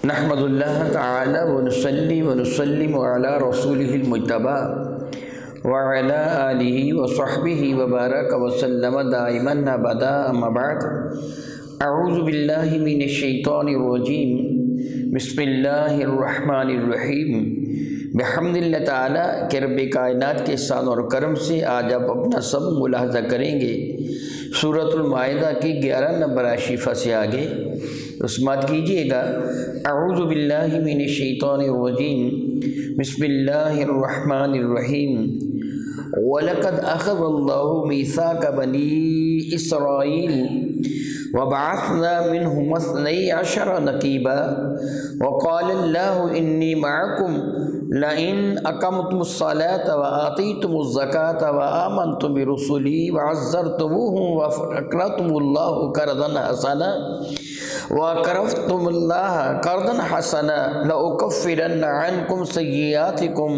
نحمد اللہ تعالی ونصلی ونسلم علی رسولہ المجتبی وعلی آلہ وصحبہ وبارک وسلم دائما ابدا، اما بعد، اعوذ باللہ من الشیطان الرجیم، بسم اللہ الرحمن الرحیم۔ بحمد اللہ تعالیٰ کہ رب کائنات کے احسان اور کرم سے آج آپ اپنا سب ملاحظہ کریں گے سورۃ المائدہ کی 11 نمبر شفا سے آگے سماعت کیجیے گا۔ اعوذ باللہ من الشیطان الرجیم، بسم اللہ الرحمن الرحیم۔ وَلَقَدْ أَخَذَ اللَّهُ مِيثَاقَ بَنِي إِسْرَائِيلَ وَبَعَثْنَا مِنْهُمْ اثْنَيْ عَشَرَ نَقِيبًا وَقَالَ اللَّهُ إِنِّي مَعَكُمْ لَئِنْ أَقَمْتُمُ الصَّلَاةَ وَآتَيْتُمُ الزَّكَاةَ وَآمَنْتُمْ بِرُسُلِي وَعَزَّرْتُمُوهُمْ وَأَقْرَضْتُمُ اللَّهَ قَرْضًا حَسَنًا وَأَقْرَضْتُمُ اللَّهَ قَرْضًا حَسَنًا لَأُكَفِّرَنَّ عَنْكُمْ سَيِّئَاتِكُمْ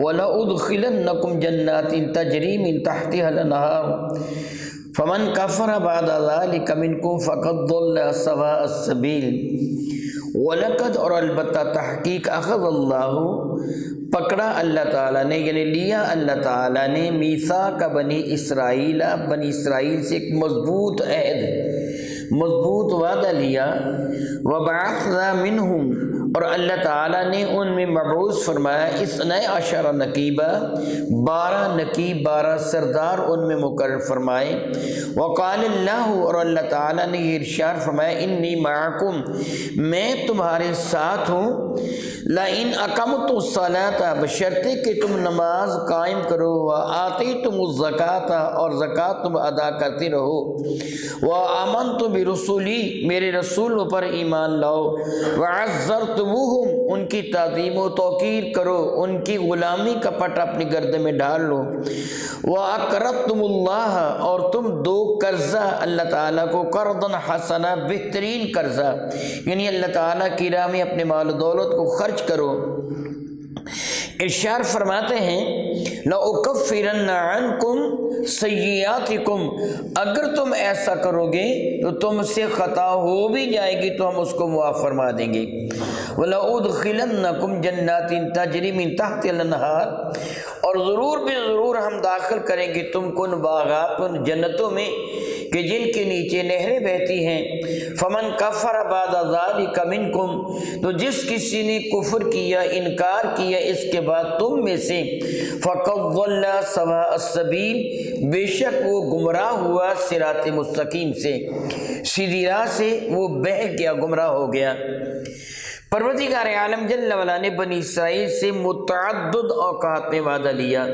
وَلَأُدْخِلَنَّكُمْ جَنَّاتٍ تَجْرِي مِنْ تَحْتِهَا الْأَنْهَارُ فَمَنْ كَفَرَ بَعْدَ ذَلِكَ مِنْكُمْ فَقَدْ ضَلَّ سَوَاءَ السَّبِيلِ۔ وَلَقَدْ اور البتہ تحقیق اخذ اللہ پکڑا اللہ تعالیٰ نے، یعنی لیا اللہ تعالیٰ نے، میثاق بنی اسرائیل، بنی اسرائیل سے ایک مضبوط عہد، مضبوط وعدہ لیا۔ وبعثنا منہم اور اللہ تعالیٰ نے ان میں مبعوث فرمایا، اثنی عشر نقیبہ، 12 نقیب، 12 سردار ان میں مقرر فرمائے۔ وقال اللہ اور اللہ تعالیٰ نے یہ ارشاد فرمایا، انی معکم میں تمہارے ساتھ ہوں، لئن اقمتم الصلاۃ بشرطے کہ تم نماز قائم کرو، وآتیتم الزکاۃ اور زکوٰۃ تم ادا کرتے رہو، وآمنتم برسولی میرے رسولوں پر ایمان لاؤ، وعزرتموہم ان کی تعظیم و توقیر کرو، ان کی غلامی کا پٹ اپنی گردن میں ڈال لو، وَأَقْرَضْتُمُ اللَّهَ اور تم دو قرضہ اللہ تعالیٰ کو، قرضاً حسنا بہترین قرضہ، یعنی اللہ تعالیٰ کی راہ میں اپنے مال و دولت کو خرچ کرو۔ ارشاد فرماتے ہیں، لَأُكَفِّرَنَّ عَنْكُمْ سَيِّئَاتِكُمْ اگر تم ایسا کرو گے تو تم سے خطا ہو بھی جائے گی تو ہم اس کو معاف فرما دیں گے۔ وَلَأُدْخِلَنَّكُمْ جَنَّاتٍ تَجْرِي مِنْ تَحْتِهَا الْأَنْهَارُ اور ضرور بے ضرور ہم داخل کریں گے تم کو ان باغات، ان جنتوں میں کہ جن کے نیچے نہریں بہتی ہیں۔ فمن کفر بعد ذلک منکم تو جس کسی نے کفر کیا، انکار کیا اس کے بعد تم میں سے، فقد ضل سواء السبیل بے شک وہ گمراہ ہوا صراط مستقیم سے، سیدھی راہ سے وہ بہک گیا، گمراہ ہو گیا۔ پروردگار عالم جل وعلا نے بنی اسرائیل سے متعدد اوقات میں وعدہ لیا۔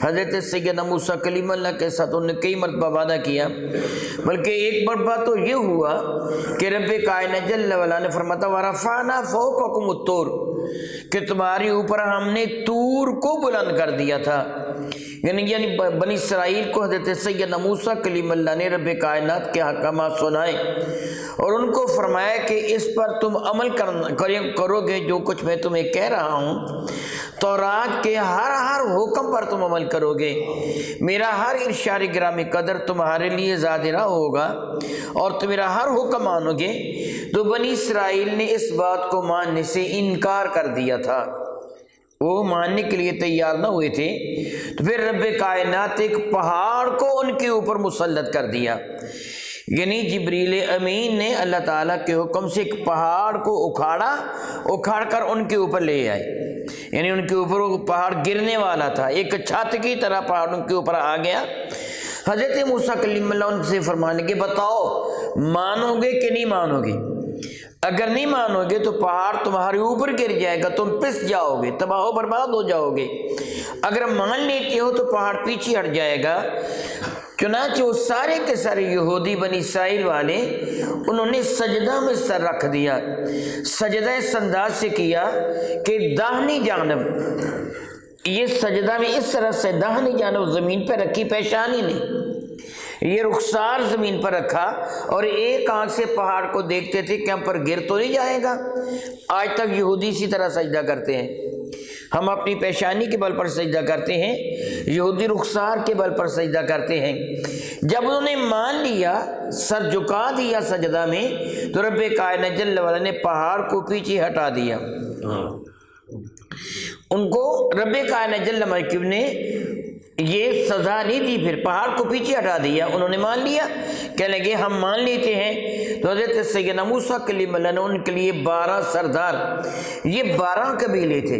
حضرت سیدنا موسیٰ کلیم اللہ کے ساتھ انہوں نے کئی مرتبہ وعدہ کیا، بلکہ ایک مرتبہ تو یہ ہوا کہ رب کائنات جل وعلا نے فرمایا وَرَفَعْنَا فَوْقَكُمُ الطُّورَ کہ تمہارے اوپر ہم نے طور کو بلند کر دیا تھا، یعنی بنی اسرائیل کو حضرت سیدنا موسیٰ کلیم اللہ نے رب کائنات کے احکامات سنائے اور ان کو فرمایا کہ اس پر تم عمل کرو گے، جو کچھ میں تمہیں کہہ رہا ہوں، تورات کے ہر حکم پر تم عمل کرو گے، میرا ہر ارشاد گرامی قدر تمہارے لیے ظاہرہ ہوگا اور تم میرا ہر حکم مانو گے۔ تو بنی اسرائیل نے اس بات کو ماننے سے انکار کر دیا تھا، وہ ماننے کے لیے تیار نہ ہوئے تھے، تو پھر رب کائنات ایک پہاڑ کو ان کے اوپر مسلط کر دیا، یعنی جبریل امین نے اللہ تعالیٰ کے حکم سے ایک پہاڑ کو اکھاڑ کر ان کے اوپر لے آئے، یعنی ان کے اوپر وہ پہاڑ گرنے والا تھا، ایک چھت کی طرح پہاڑ ان کے اوپر آ گیا۔ حضرت موسیٰ کلیم اللہ ان سے فرمانے لگے، بتاؤ مانو گے کہ نہیں مانو گے؟ اگر نہیں مانو گے تو پہاڑ تمہارے اوپر گر جائے گا، تم پس جاؤ گے، تباہ و برباد ہو جاؤ گے، اگر مان لیتے ہو تو پہاڑ پیچھے ہٹ جائے گا۔ چنانچہ وہ سارے کے سارے یہودی بنی اسرائیل والے انہوں نے سجدہ میں سر رکھ دیا، سجدہ اس انداز سے کیا کہ داہنی جانب، یہ سجدہ میں اس طرح سے داہنی جانب زمین پہ رکھی، پیشانی نہیں، یہ رخسار زمین پر رکھا اور ایک آنکھ سے پہاڑ کو دیکھتے تھے کہ ہم پر گر تو نہیں جائے گا۔ آج تک یہودی اسی طرح سجدہ کرتے ہیں، ہم اپنی پیشانی کے بل پر سجدہ کرتے ہیں، یہودی رخسار کے بل پر سجدہ کرتے ہیں۔ جب انہوں نے مان لیا، سر جھکا دیا سجدہ میں، تو رب کائنات جل وعلا نے پہاڑ کو پیچھے ہٹا دیا۔ ان کو رب کائنات جل وعلا نے یہ سزا نہیں دی، پھر پہاڑ کو پیچھے ہٹا دیا، انہوں نے مان لیا، کہنے لگے ہم مان لیتے ہیں۔ تو حضرت سیدنا موسیٰ کلیم اللہ نے ان کے لیے 12 سردار، یہ 12 قبیلے تھے۔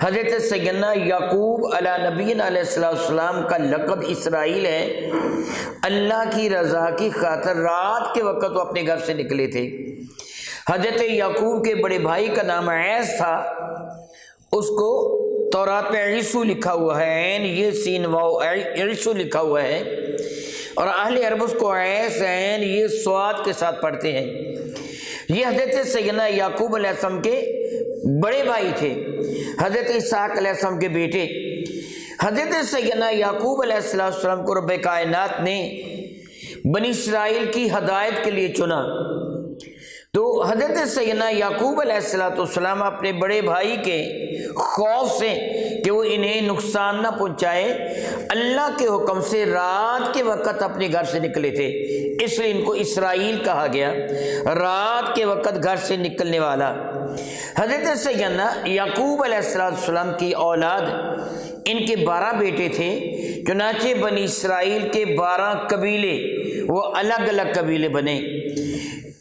حضرت سیدنا یعقوب علیہ نبینا علیہ السلام کا لقب اسرائیل ہے۔ اللہ کی رضا کی خاطر رات کے وقت وہ اپنے گھر سے نکلے تھے۔ حضرت یعقوب کے بڑے بھائی کا نام عیس تھا، اس کو تورات میں عیسو لکھا ہوا ہے، عین یہ سین واو عیسو لکھا ہوا ہے، اور اہل عرب اس کو عیس عین یہ سواد کے ساتھ پڑھتے ہیں۔ یہ حضرت سیدنا یعقوب علیہ السلام کے بڑے بھائی تھے، حضرت اسحاق علیہ السلام کے بیٹے۔ حضرت سیدنا یعقوب علیہ السلام کو رب کائنات نے بنی اسرائیل کی ہدایت کے لیے چنا۔ تو حضرت سیدنا یعقوب علیہ السلام اپنے بڑے بھائی کے خوف سے کہ وہ انہیں نقصان نہ پہنچائے، اللہ کے حکم سے رات کے وقت اپنے گھر سے نکلے تھے، اس لیے ان کو اسرائیل کہا گیا، رات کے وقت گھر سے نکلنے والا۔ حضرت سیدنا یعقوب علیہ السلام کی اولاد، ان کے 12 بیٹے تھے، چنانچہ بنی اسرائیل کے 12 قبیلے وہ الگ الگ قبیلے بنے۔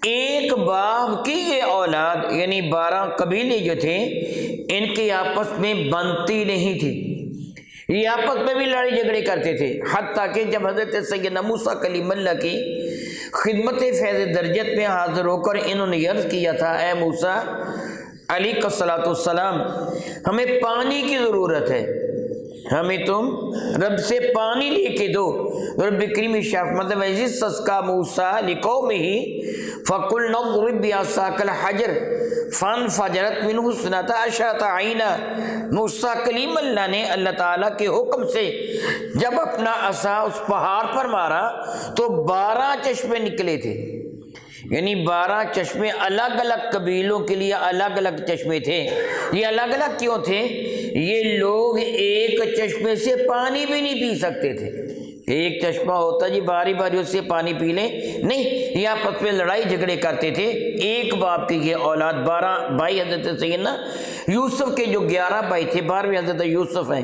ایک باپ کی یہ اولاد یعنی 12 قبیلے جو تھے، ان کے آپس میں بنتی نہیں تھی، یہ آپس میں بھی لڑائی جھگڑے کرتے تھے، حتیٰ کہ جب حضرت سیدنا موسیٰ کلیم اللہ کی خدمت فیض درجت میں حاضر ہو کر انہوں نے عرض کیا تھا، اے موسیٰ علیہ السلام، ہمیں پانی کی ضرورت ہے، ہمیں تم رب سے پانی لے کے دو۔ رب کریم شاف مطلب سسکا موسیٰ لقومہ فقلنا اضرب بعصاک الحجر فانفجرت منہ اثنتا عشرۃ عینا۔ موسیٰ کلیم اللہ نے اللہ تعالیٰ کے حکم سے جب اپنا عصا اس پہاڑ پر مارا تو 12 چشمے نکلے تھے، یعنی 12 چشمے الگ الگ قبیلوں کے لیے الگ الگ چشمے تھے۔ یہ الگ الگ کیوں تھے؟ یہ لوگ ایک چشمے سے پانی بھی نہیں پی سکتے تھے، ایک چشمہ ہوتا جی باری باری اس سے پانی پی لیں، نہیں، یہ آپس میں لڑائی جھگڑے کرتے تھے۔ ایک باپ کی یہ اولاد 12 بھائی حضرت سیدنا یوسف کے جو 11 بھائی تھے، 12ویں حضرت یوسف ہیں،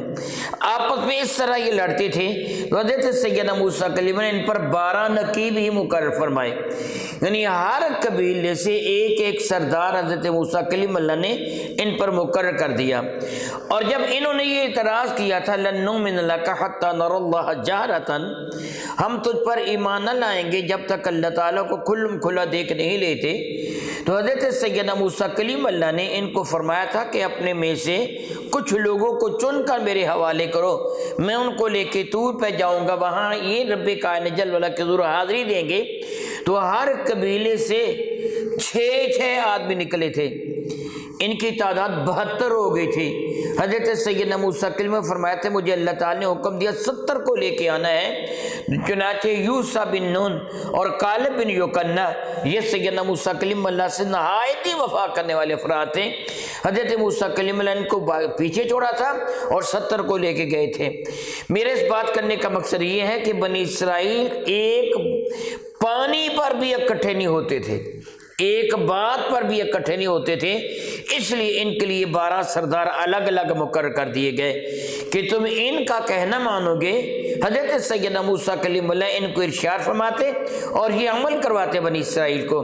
آپس میں اس طرح یہ لڑتے تھے۔ تو حضرت سیدنا موسیٰ کلیم نے ان پر 12 نقیب ہی مقرر فرمائے، یعنی ہر قبیلے سے ایک ایک سردار حضرت موسیٰ کلیم اللہ نے ان پر مقرر کر دیا۔ اور جب انہوں نے یہ اعتراض کیا تھا، لن نؤمن لک حتی نری اللہ جہرۃ، ہم تجھ پر ایمان نہ لائیں گے جب تک اللہ تعالیٰ کو کھلم کھلا دیکھ نہیں لیتے، تو حضرت سیدنا موسیٰ کلیم اللہ نے ان کو فرمایا تھا کہ اپنے میں سے کچھ لوگوں کو چن کر میرے حوالے کرو، میں ان کو لے کے طور پہ جاؤں گا، وہاں یہ رب کائنات جل وعلا کی حضور حاضری دیں گے۔ تو ہر قبیلے سے 6 آدمی نکلے تھے، ان کی تعداد 72 ہو گئی تھی۔ حضرت سیدنا موسیٰ کلیم فرمایا تھے مجھے اللہ تعالیٰ نے حکم دیا 70 کو لے کے آنا ہے، چنانچہ یوسع بن نون اور کالب بن یوکنا، یہ سیدنا موسیٰ کلیم اللہ سے نہایت ہی وفا کرنے والے افراد تھے۔ حضرت موسیٰ کلیم اللہ ان کو پیچھے چھوڑا تھا اور 70 کو لے کے گئے تھے۔ میرے اس بات کرنے کا مقصد یہ ہے کہ بنی اسرائیل ایک پانی پر بھی اکٹھے نہیں ہوتے تھے، ایک بات پر بھی اکٹھے نہیں ہوتے تھے، اس لیے ان کے لیے 12 سردار الگ الگ مقرر کر دیے گئے کہ تم ان کا کہنا مانو گے۔ حضرت سیدنا موسیٰ کلیم اللہ ان کو ارشاد فرماتے اور یہ عمل کرواتے بنی اسرائیل کو۔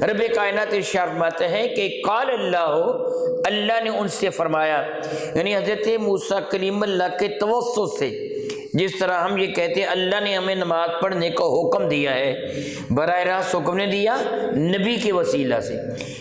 رب کائنات ارشاد فرماتے ہیں کہ قال اللہ نے ان سے فرمایا، یعنی حضرت موسیٰ کلیم اللہ کے توسط سے، جس طرح ہم یہ کہتے ہیں اللہ نے ہمیں نماز پڑھنے کا حکم دیا ہے، براہ راست حکم نے دیا نبی کے وسیلہ سے،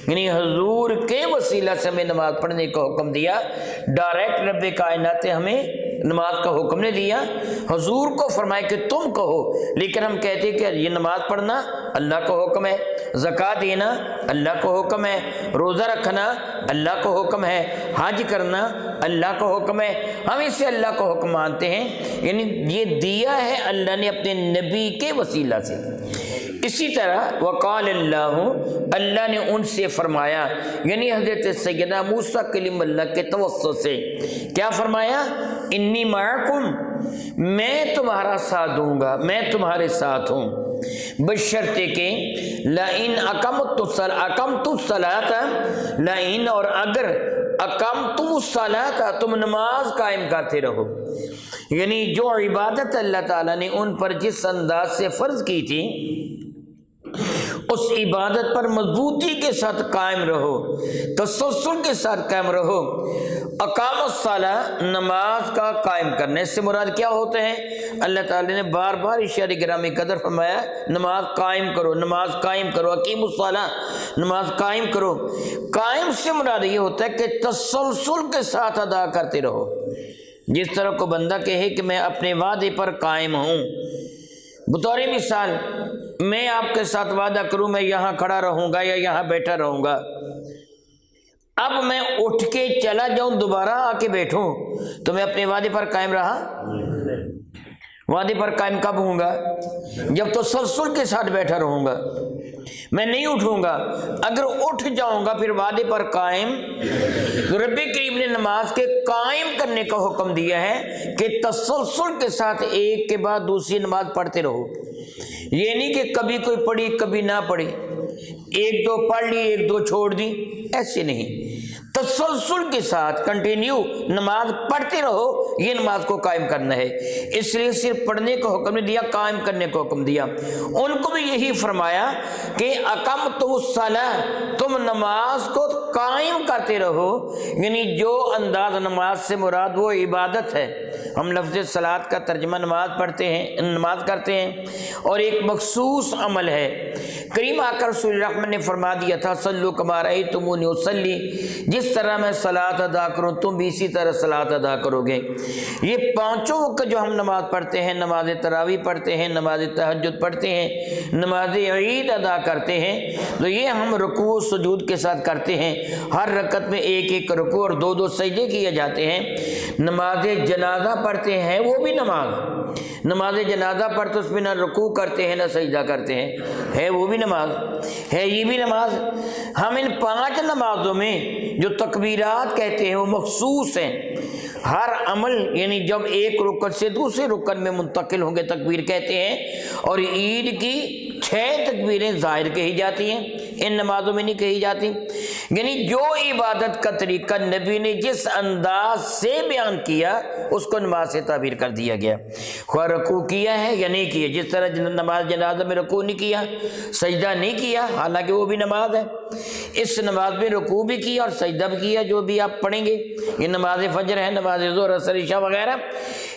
یعنی حضور کے وسیلہ سے ہمیں نماز پڑھنے کا حکم دیا، ڈائریکٹ رب کائنات ہمیں نماز کا حکم نے دیا، حضور کو فرمائے کہ تم کہو، لیکن ہم کہتے ہیں کہ یہ نماز پڑھنا اللہ کا حکم ہے، زکوٰۃ دینا اللہ کا حکم ہے، روزہ رکھنا اللہ کا حکم ہے، حج کرنا اللہ کا حکم ہے، ہم اسے اللہ کا حکم مانتے ہیں، یعنی یہ دیا ہے اللہ نے اپنے نبی کے وسیلہ سے۔ اسی طرح وقال اللہ، اللہ نے ان سے فرمایا، یعنی حضرت سیدنا موسیٰ کلیم اللہ کے توسط سے کیا فرمایا؟ انی معکم، میں تمہارا ساتھ دوں گا، میں تمہارے ساتھ ہوں، بشرطے کہ لئن اقمت الصلاۃ، لئن اور اگر اقمتم الصلاۃ، تم نماز قائم کرتے رہو، یعنی جو عبادت اللہ تعالیٰ نے ان پر جس انداز سے فرض کی تھی اس عبادت پر مضبوطی کے ساتھ قائم رہو، تسلسل کے ساتھ قائم رہو۔ اقام الصلاۃ، نماز کا قائم کرنے سے مراد کیا ہوتے ہیں؟ اللہ تعالی نے بار بار اشارہ گرامی قدر فرمایا نماز قائم کرو، نماز قائم کرو، اقیم الصلاۃ، نماز قائم کرو۔ قائم سے مراد یہ ہوتا ہے کہ تسلسل کے ساتھ ادا کرتے رہو۔ جس طرح کو بندہ کہے کہ میں اپنے وعدے پر قائم ہوں، بطور مثال میں آپ کے ساتھ وعدہ کروں میں یہاں کھڑا رہوں گا یا یہاں بیٹھا رہوں گا، اب میں اٹھ کے چلا جاؤں دوبارہ آ کے بیٹھوں تو میں اپنے وعدے پر قائم رہا؟ وعدے پر قائم کب ہوں گا؟ جب تسلسل کے ساتھ بیٹھا رہوں گا، میں نہیں اٹھوں گا۔ اگر اٹھ جاؤں گا پھر وعدے پر قائم، تو رب کریم نے نماز کے قائم کرنے کا حکم دیا ہے کہ تسلسل کے ساتھ ایک کے بعد دوسری نماز پڑھتے رہو۔ یہ نہیں کہ کبھی کوئی پڑھی کبھی نہ پڑھی، ایک دو پڑھ لی ایک دو چھوڑ دی، ایسے نہیں، تسلسل کے ساتھ کنٹینیو نماز پڑھتے رہو، یہ نماز کو قائم کرنا ہے۔ اس لیے صرف پڑھنے کا حکم نہیں دیا، قائم کرنے کا حکم دیا۔ ان کو بھی یہی فرمایا کہ اقمتم الصلاۃ، تم نماز کو قائم کرتے رہو، یعنی جو انداز نماز سے مراد وہ عبادت ہے۔ ہم لفظ صلاۃ کا ترجمہ نماز پڑھتے ہیں، نماز کرتے ہیں، اور ایک مخصوص عمل ہے۔ کریم آقا رسول رحمت نے فرما دیا تھا صلو کما رأیتمونی اصلی، جس طرح میں صلاۃ ادا کروں تم بھی اسی طرح صلاۃ ادا کرو گے۔ یہ پانچوں وقت جو ہم نماز پڑھتے ہیں، نماز تراویح پڑھتے ہیں، نماز تہجد پڑھتے ہیں، نماز عید ادا کرتے ہیں، تو یہ ہم رکوع و سجود کے ساتھ کرتے ہیں۔ ہر رکعت میں ایک ایک رکوع اور دو دو سجدے کیے جاتے ہیں۔ نماز جنازہ پڑھتے ہیں، وہ بھی نماز جنازہ پڑھتے اس میں نہ رکوع کرتے ہیں نہ سجدہ کرتے ہیں، ہے وہ بھی نماز ہے، یہ بھی نماز۔ ہم ان پانچ نمازوں میں جو تکبیرات کہتے ہیں وہ مخصوص ہیں۔ ہر عمل یعنی جب ایک رکن سے دوسرے رکن میں منتقل ہوں گے تکبیر کہتے ہیں، اور عید کی 6 تکبیریں ظاہر کہی جاتی ہیں، ان نمازوں میں نہیں کہی جاتی۔ یعنی جو عبادت کا طریقہ نبی نے جس انداز سے بیان کیا اس کو نماز سے تعبیر کر دیا گیا۔ خواہ رکوع کیا ہے یا نہیں کیا، جس طرح نماز جنازہ میں رکوع نہیں کیا، سجدہ نہیں کیا، حالانکہ وہ بھی نماز ہے، اس نماز میں رکوع بھی کیا اور سجدہ بھی کیا، جو بھی آپ پڑھیں گے۔ یہ نماز فجر ہے، نماز ظہر اثر عشاء وغیرہ،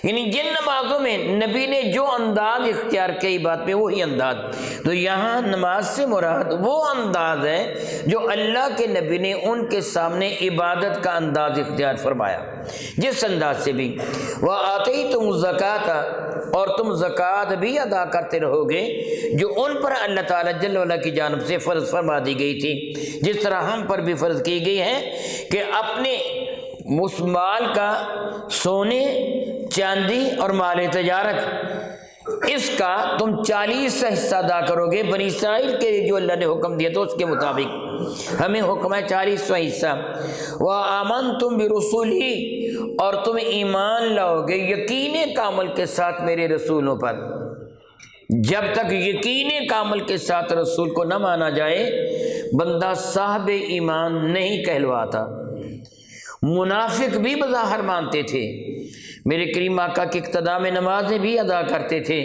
یعنی جن نمازوں میں نبی نے جو انداز اختیار کیا بات میں وہی انداز۔ تو یہاں نماز سے مراد وہ انداز ہے جو اللہ کے نبی نے ان کے سامنے عبادت کا انداز اختیار فرمایا، جس انداز سے بھی۔ وَآتَيْتُمُ الزَّكَاةَ، اور تم زکوٰۃ بھی ادا کرتے رہو گے جو ان پر اللہ تعالیٰ جل وعلا کی جانب سے فرض فرما دی گئی تھی، جس طرح ہم پر بھی فرض کی گئی ہے کہ اپنے مال کا، سونے چاندی اور مال تجارت، اس کا تم 40 حصہ ادا کرو گے۔ بنی اسرائیل کے لیے جو اللہ نے حکم دیا تو اس کے مطابق ہمیں حکم ہے 40 حصہ۔ وَآمَنْتُمْ بِرُسُلِي، اور تم ایمان لاؤ گے یقین کامل کے ساتھ میرے رسولوں پر۔ جب تک یقین کامل کے ساتھ رسول کو نہ مانا جائے بندہ صاحب ایمان نہیں کہلواتا۔ منافق بھی بظاہر مانتے تھے، میرے کریم آقا کی اقتداء میں نمازیں بھی ادا کرتے تھے،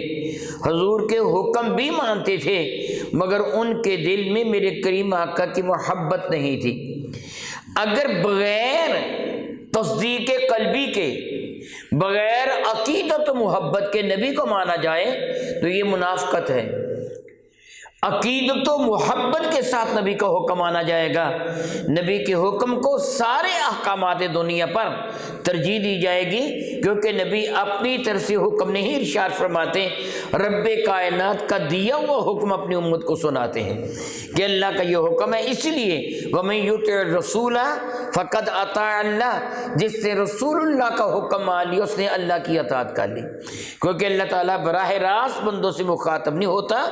حضور کے حکم بھی مانتے تھے، مگر ان کے دل میں میرے کریم آقا کی محبت نہیں تھی۔ اگر بغیر تصدیق قلبی کے، بغیر عقیدت و محبت کے نبی کو مانا جائے تو یہ منافقت ہے۔ عقیدت و محبت کے ساتھ نبی کا حکم مانا جائے گا، نبی کے حکم کو سارے احکامات دنیا پر ترجیح دی جائے گی، کیونکہ نبی اپنی طرف سے حکم نہیں ارشاد فرماتے، رب کائنات کا دیا ہوا حکم اپنی امت کو سناتے ہیں کہ اللہ کا یہ حکم ہے۔ اسی لیے وَمَن يُطِعِ الرَّسُولَ فَقَدْ أَطَاعَ اللَّهَ، جس سے رسول اللہ کا حکم مان لیا اس نے اللہ کی اطاعت کر لی، کیونکہ اللہ تعالیٰ براہ راست بندوں سے مخاطب نہیں ہوتا،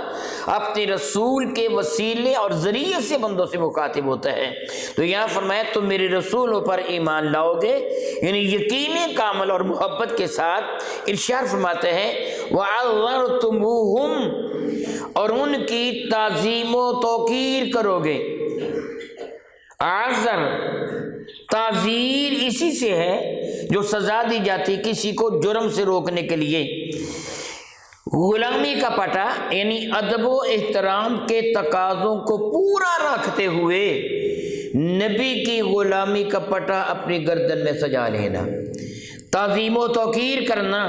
اپنے رسول کے وسیلے اور ذریعے سے بندوں سے مخاطب ہوتا ہے۔ تو یہاں فرمایا تم میرے رسولوں پر ایمان لاؤ گے، یعنی یقین کامل اور محبت کے ساتھ۔ ارشاد فرماتے ہیں وَعَذَّرْتُمُوهُمْ، اور ان کی تعظیم و توقیر کرو گے۔ عذر تعزیر اسی سے ہے جو سزا دی جاتی کسی کو جرم سے روکنے کے لیے۔ غلامی کا پٹا یعنی ادب و احترام کے تقاضوں کو پورا رکھتے ہوئے نبی کی غلامی کا پٹا اپنی گردن میں سجا لینا، تعظیم و توقیر کرنا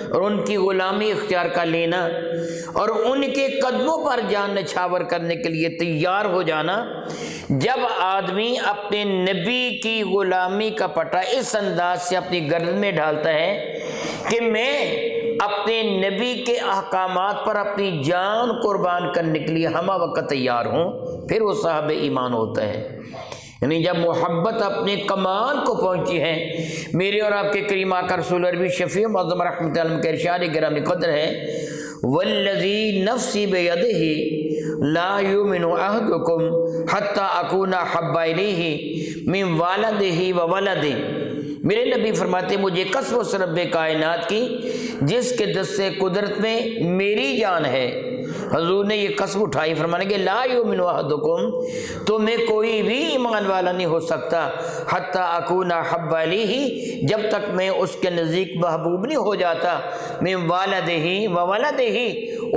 اور ان کی غلامی اختیار کر لینا اور ان کے قدموں پر جان نچھاور کرنے کے لیے تیار ہو جانا۔ جب آدمی اپنے نبی کی غلامی کا پٹا اس انداز سے اپنی گردن میں ڈالتا ہے کہ میں اپنے نبی کے احکامات پر اپنی جان قربان کرنے کے لیے ہمہ وقت تیار ہوں، پھر وہ صاحب ایمان ہوتا ہے۔ یعنی جب محبت اپنے کمال کو پہنچی ہے، میرے اور آپ کے کریم آقا رسول عربی شفیع معظم رحمۃ اللہ علیہ کے ارشاد گرامی قدر ہے والذی نفسی بیدہ لا یؤمن احدکم حتی اکون احب الیہ من والدہ وولدہ۔ میرے نبی فرماتے مجھے قسم و رب کائنات کی جس کے دست قدرت میں میری جان ہے، حضور نے یہ قسم اٹھائی فرمانے کہ لا یؤمن احدکم، تو میں کوئی بھی ایمان والا نہیں ہو سکتا حتی اکون احب الیہ، جب تک میں اس کے نزدیک محبوب نہیں ہو جاتا، من والدہ وولدہ،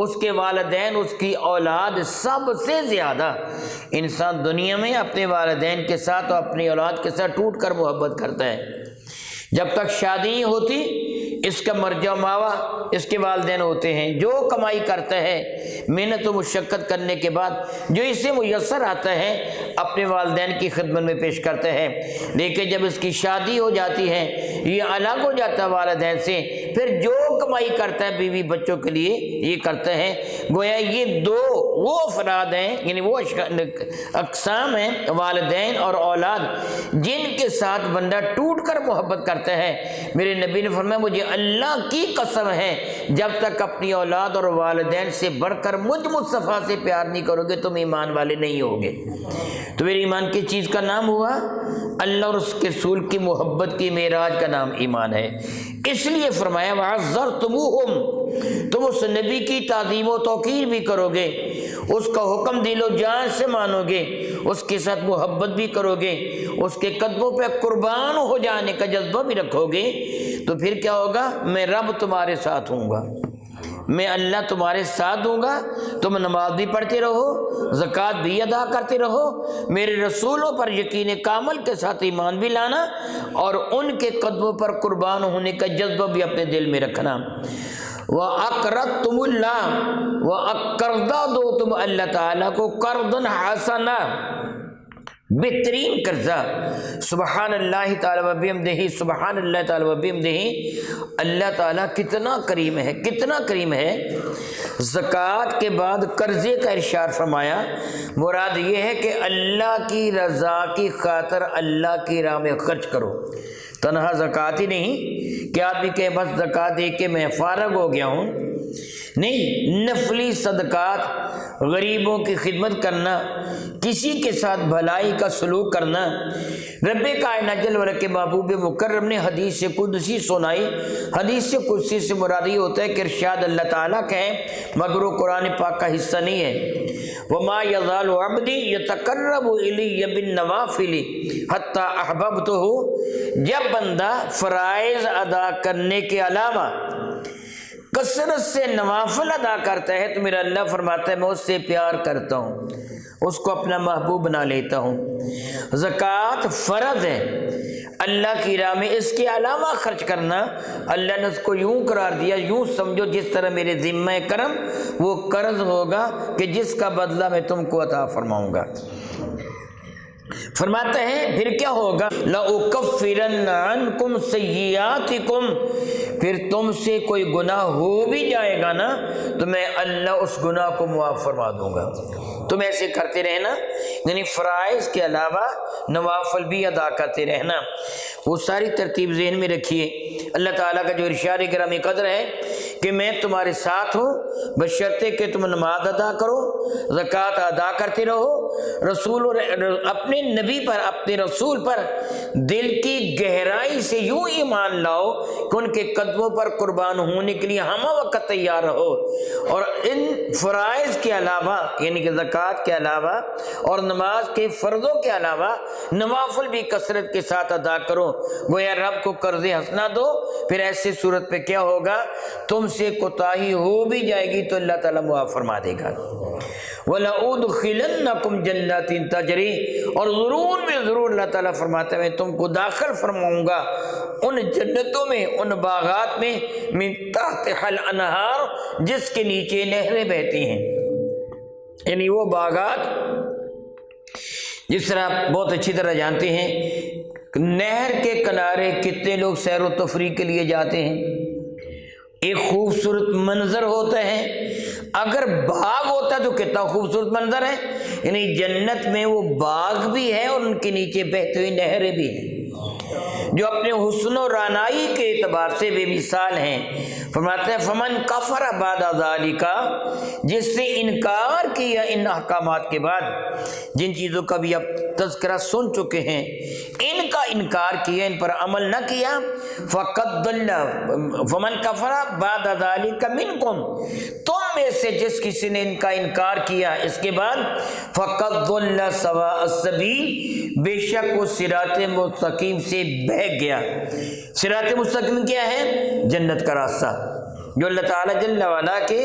اس کے والدین اس کی اولاد سب سے زیادہ۔ انسان دنیا میں اپنے والدین کے ساتھ اور اپنی اولاد کے ساتھ ٹوٹ کر محبت کرتا ہے، جب تک شادی نہیں ہوتی اس کا مرجع ماوا اس کے والدین ہوتے ہیں، جو کمائی کرتا ہے محنت و مشقت کرنے کے بعد جو اسے میسر آتا ہے اپنے والدین کی خدمت میں پیش کرتا ہے، لیکن جب اس کی شادی ہو جاتی ہے یہ الگ ہو جاتا ہے والدین سے، پھر جو کمائی کرتا ہے بیوی بچوں کے لیے یہ کرتا ہے۔ گویا یہ دو وہ افراد ہیں، یعنی وہ اقسام ہیں والدین اور اولاد جن کے ساتھ بندہ ٹوٹ کر محبت کرتا ہے۔ میرے نبی نے فرمایا مجھے اللہ کی قسم ہے جب تک اپنی اولاد اور والدین سے بڑھ کر مجھ مصطفیٰ سے پیار نہیں کرو گے تم ایمان والے نہیں ہوگے۔ تو میرے ایمان کس چیز کا نام ہوا؟ اللہ اور اس کے رسول کی محبت کی معراج کا نام ایمان ہے۔ اس لیے فرمایا وَعَذَّرْتُمُوهُمْ، تم اس نبی کی تعظیم و توقیر بھی کرو گے، اس کا حکم دل و جان سے مانو گے، اس کے ساتھ محبت بھی کرو گے، اس کے قدموں پہ قربان ہو جانے کا جذبہ بھی رکھو گے، تو پھر کیا ہوگا؟ میں رب تمہارے ساتھ ہوں گا، میں اللہ تمہارے ساتھ دوں گا، تم نماز بھی پڑھتے رہو، زکوٰۃ بھی ادا کرتے رہو، میرے رسولوں پر یقین کامل کے ساتھ ایمان بھی لانا اور ان کے قدموں پر قربان ہونے کا جذبہ بھی اپنے دل میں رکھنا۔ وَأَقْرَضْتُمُ اللَّهَ، وَأَقْرَضَ دو تم اللہ تعالیٰ کو قرضاً حسنا، بہترین قرضہ۔ سبحان اللہ تعالیٰ و بحمدہ، سبحان اللہ تعالیٰ و بحمدہ، اللہ تعالیٰ کتنا کریم ہے، کتنا کریم ہے۔ زکوٰۃ کے بعد قرضے کا ارشاد فرمایا، مراد یہ ہے کہ اللہ کی رضا کی خاطر اللہ کی راہ میں خرچ کرو، تنہا زکوٰۃ ہی نہیں کہ آدمی کہ بس زکوٰۃ دے کے میں فارغ ہو گیا ہوں، نہیں، نفلی صدقات، غریبوں کی خدمت کرنا، کسی کے ساتھ بھلائی کا سلوک کرنا۔ رب کائنات جل وعلا کے محبوب مکرم نے حدیث قدسی سنائی۔ حدیث قدسی سے مراد یہ ہوتا ہے کہ ارشاد اللہ تعالیٰ کا ہے مگر وہ قرآن پاک کا حصہ نہیں ہے۔ وما یزال عبدی یتقرب الی بالنوافل حتی احببتہ، جب بندہ فرائض ادا کرنے کے علاوہ کثرت سے نوافل ادا کرتا ہے تو میرا اللہ فرماتا ہے میں اس سے پیار کرتا ہوں، اس کو اپنا محبوب بنا لیتا ہوں۔ زکوٰۃ فرض ہے اللہ کی راہ میں، اس کے علاوہ خرچ کرنا اللہ نے اس کو یوں قرار دیا، یوں سمجھو جس طرح میرے ذمہ کرم وہ قرض ہوگا کہ جس کا بدلہ میں تم کو عطا فرماؤں گا۔ فرماتا ہے پھر کیا ہوگا؟ لَأُكَفِّرَنَّ عَنْكُمْ سَيِّئَاتِكُمْ، پھر تم سے کوئی گناہ ہو بھی جائے گا نا تو میں اللہ اس گناہ کو معاف فرما دوں گا۔ تم ایسے کرتے رہنا، یعنی فرائض کے علاوہ نوافل بھی ادا کرتے رہنا۔ وہ ساری ترتیب ذہن میں رکھیے۔ اللہ تعالیٰ کا جو ارشاد گرامی قدر ہے کہ میں تمہارے ساتھ ہوں بشرطے کہ تم نماز ادا کرو، زکوٰۃ ادا کرتے رہو، رسول اپنے نبی پر، اپنے رسول پر دل کی گہرائی سے یوں ایمان لاؤ کہ ان کے قدموں پر قربان ہونے کے لیے ہمہ وقت تیار رہو، اور ان فرائض کے علاوہ یعنی کہ زکوٰۃ کے علاوہ اور نماز کے فرضوں کے علاوہ نوافل بھی کثرت کے ساتھ ادا کرو، گویا رب کو قرض حسنہ دو۔ پھر ایسی صورت پہ کیا ہوگا، تم سے کوتاہی ہو بھی جائے گی تو اللہ تعالیٰ معاف فرما دے گا۔ وَلَأُدْخِلَنَّكُمْ جَنَّاتٍ تَجْرِي، اور ضرور میں ضرور اللہ تعالیٰ فرماتا ہے میں تم کو داخل فرماؤں گا ان جنتوں میں، ان باغات میں، من تحتها الانہار، جس کے نیچے نہریں بہتی ہیں۔ یعنی وہ باغات جس طرح آپ بہت اچھی طرح جانتے ہیں، نہر کے کنارے کتنے لوگ سیر و تفریح کے لیے جاتے ہیں، ایک خوبصورت منظر ہوتا ہے، اگر باغ ہوتا تو کتنا خوبصورت منظر ہے، یعنی جنت میں وہ باغ بھی ہے اور ان کے نیچے بہتی ہوئی نہریں بھی ہیں جو اپنے حسن و رعنائی کے اعتبار سے بے مثال ہیں۔ فرماتے ہیں فمن کفر بعد ذالک، جس سے انکار کیا ان احکامات کے بعد، جن چیزوں کا بھی اب تذکرہ سن چکے ہیں، ان کا انکار کیا، ان پر عمل نہ کیا، فقد ضل، فمن کفر بعد ذالک منکم، تم میں سے جس کسی نے ان کا انکار کیا اس کے بعد، فقد ضل سواء السبیل، بے شک وہ صراط مستقیم سے بہک گیا۔ صراط مستقیم کیا ہے؟ جنت کا راستہ، جو اللہ تعالیٰ جل وعلا کے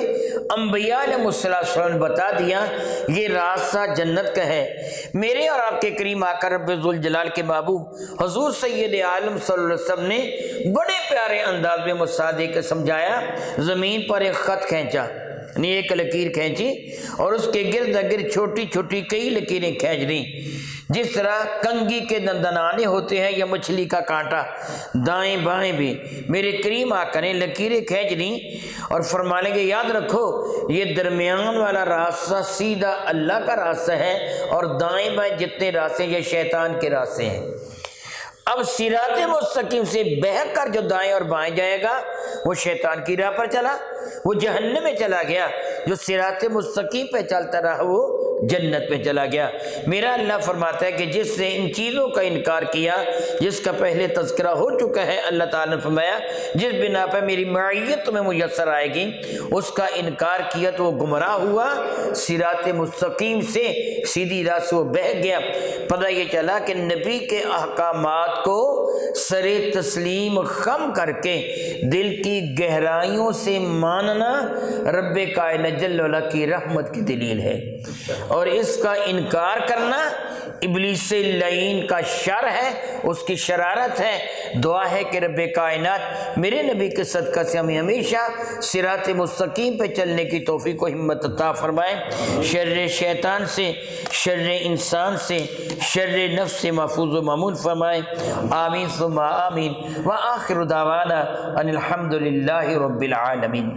انبیاء علیہ السلام نے بتا دیا یہ راستہ جنت کا ہے۔ میرے اور آپ کے کریم آقا رب ذوالجلال کے محبوب حضور سید عالم صلی اللہ علیہ وسلم نے بڑے پیارے انداز میں مثال دے کے سمجھایا۔ زمین پر ایک خط کھینچا، یعنی ایک لکیر کھینچی اور اس کے گرد گرد چھوٹی چھوٹی کئی لکیریں کھینچ دیں، جس طرح کنگھی کے دندنانے ہوتے ہیں یا مچھلی کا کانٹا، دائیں بائیں بھی میرے کریم آقا نے لکیریں کھینچ دیں اور فرمانے کے یاد رکھو یہ درمیان والا راستہ سیدھا اللہ کا راستہ ہے اور دائیں بائیں جتنے راستے یہ شیطان کے راستے ہیں۔ اب صراط مستقیم سے بہک کر جو دائیں اور بائیں جائے گا وہ شیطان کی راہ پر چلا، وہ جہنم میں چلا گیا، جو صراط مستقیم پہ چلتا رہا وہ جنت میں چلا گیا۔ میرا اللہ فرماتا ہے کہ جس نے ان چیزوں کا انکار کیا جس کا پہلے تذکرہ ہو چکا ہے، اللہ تعالیٰ نے فرمایا جس بنا پر میری معیت تمہیں میسر آئے گی اس کا انکار کیا تو وہ گمراہ ہوا، صراط مستقیم سے سیدھی راہ سے وہ بہک گیا۔ پتہ یہ چلا کہ نبی کے احکامات کو سر تسلیم خم کر کے دل کی گہرائیوں سے ماننا رب کائنات جل وعلا کی رحمت کی دلیل ہے، اور اس کا انکار کرنا ابلیس لعین کا شر ہے، اس کی شرارت ہے۔ دعا ہے کہ رب کائنات میرے نبی کے صدقہ سے ہمیں ہمیشہ صراط مستقیم پہ چلنے کی توفیق و ہمت عطا فرمائے، شر شیطان سے، شر انسان سے، شر نفس سے محفوظ و مامون فرمائے، آمین ثم آمین، وآخر دعوانا ان الحمد للہ رب العالمین۔